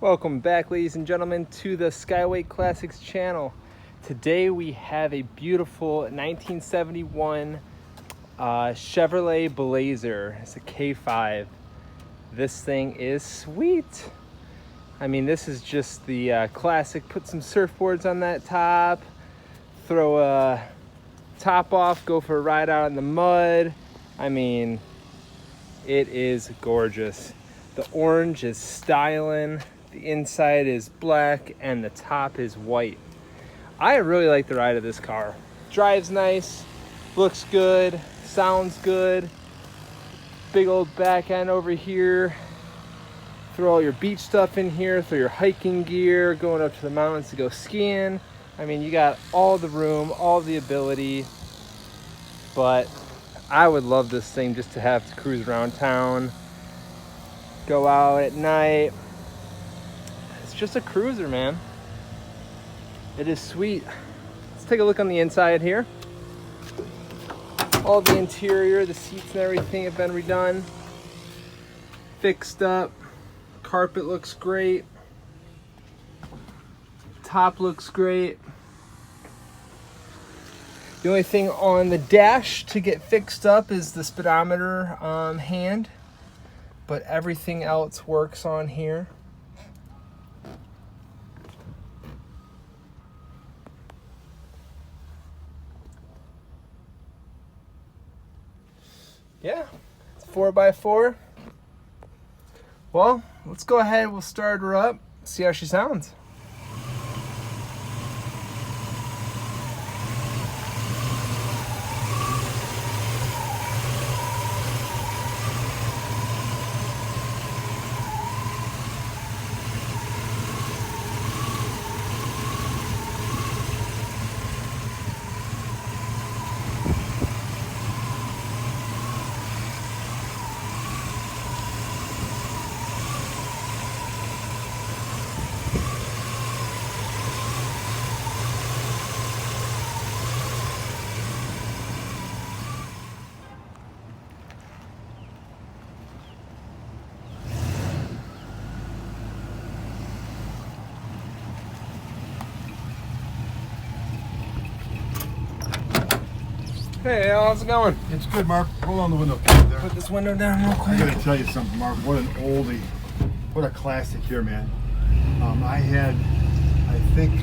Welcome back, ladies and gentlemen, to the Skyway Classics channel. Today we have a beautiful 1971 Chevrolet Blazer. It's a K5. This thing is sweet. I mean, this is just the classic. Put some surfboards on that top, throw a top off, go for a ride out in the mud. I mean, it is gorgeous. The orange is styling. The inside is black and the top is white. I really like the ride of this car. Drives nice, looks good, sounds good. Big old back end over here. Throw all your beach stuff in here, throw your hiking gear, going up to the mountains to go skiing. I mean, you got all the room, all the ability, but I would love this thing just to have to cruise around town, go out at night. It's just a cruiser, man. It is sweet. Let's take a look on the inside here. All the interior, the seats and everything have been redone. Fixed up. Carpet looks great. Top looks great. The only thing on the dash to get fixed up is the speedometer hand, but everything else works on here. Yeah, it's 4x4. Well, let's go ahead, we'll start her up, see how she sounds. Hey, how's it going? It's good, Mark. Roll on the window there. Put this window down real quick. I gotta tell you something, Mark. What an oldie. What a classic here, man. I had, I think,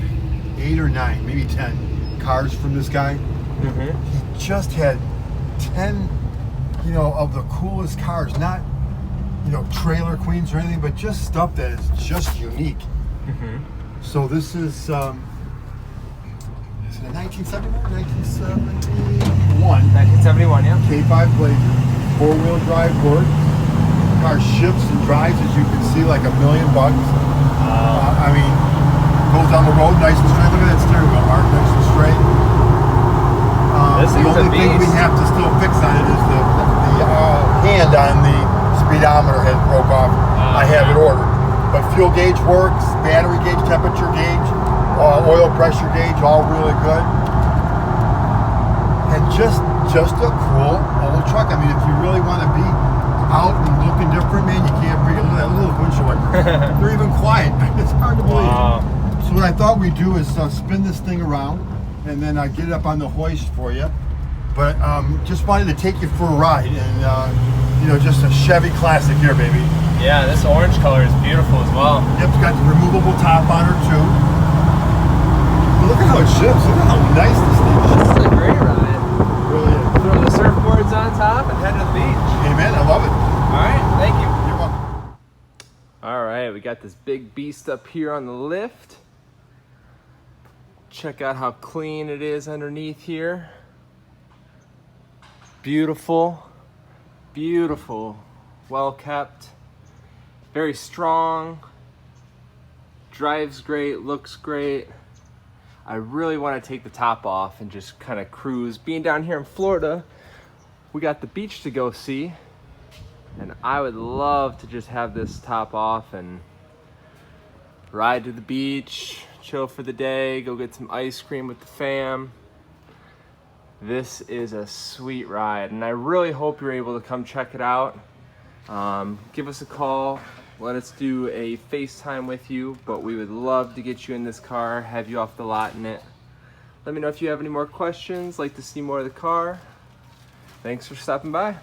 8 or 9, maybe 10 cars from this guy. He just had 10, of the coolest cars. Not, trailer queens or anything, but just stuff that is just unique. So this is a 1971? 1971, yeah. K5 Blazer, 4-wheel drive work. Car shifts and drives, as you can see, like $1 million. I mean, goes on the road nice and straight. Look at that steering wheel, Mark, nice and straight. The only thing we have to still fix on it is the hand on the speedometer has broke off. I have it ordered. But fuel gauge works, battery gauge, temperature gauge, oil pressure gauge, all really good. And just a cool old truck. I mean, if you really want to be out and looking different, man, you can't bring that little windshield wiper. They're even quiet. It's hard to believe. So what I thought we'd do is spin this thing around and then get it up on the hoist for you. But just wanted to take you for a ride and, just a Chevy classic here, baby. Yeah, this orange color is beautiful as well. Yep, it's got the removable top on her too. Look at how it shifts. Look at how nice this thing is. This is a great ride. Really is. Throw the surfboards on top and head to the beach. Amen. I love it. All right, thank you. You're welcome. All right, we got this big beast up here on the lift. Check out how clean it is underneath here. Beautiful, beautiful, well kept, very strong, drives great, looks great. I really want to take the top off and just kind of cruise. Being down here in Florida, we got the beach to go see, and I would love to just have this top off and ride to the beach, chill for the day, go get some ice cream with the fam. This is a sweet ride, and I really hope you're able to come check it out. Give us a call let us do a FaceTime with you, but we would love to get you in this car, have you off the lot in it. Let me know if you have any more questions, like to see more of the car. Thanks for stopping by.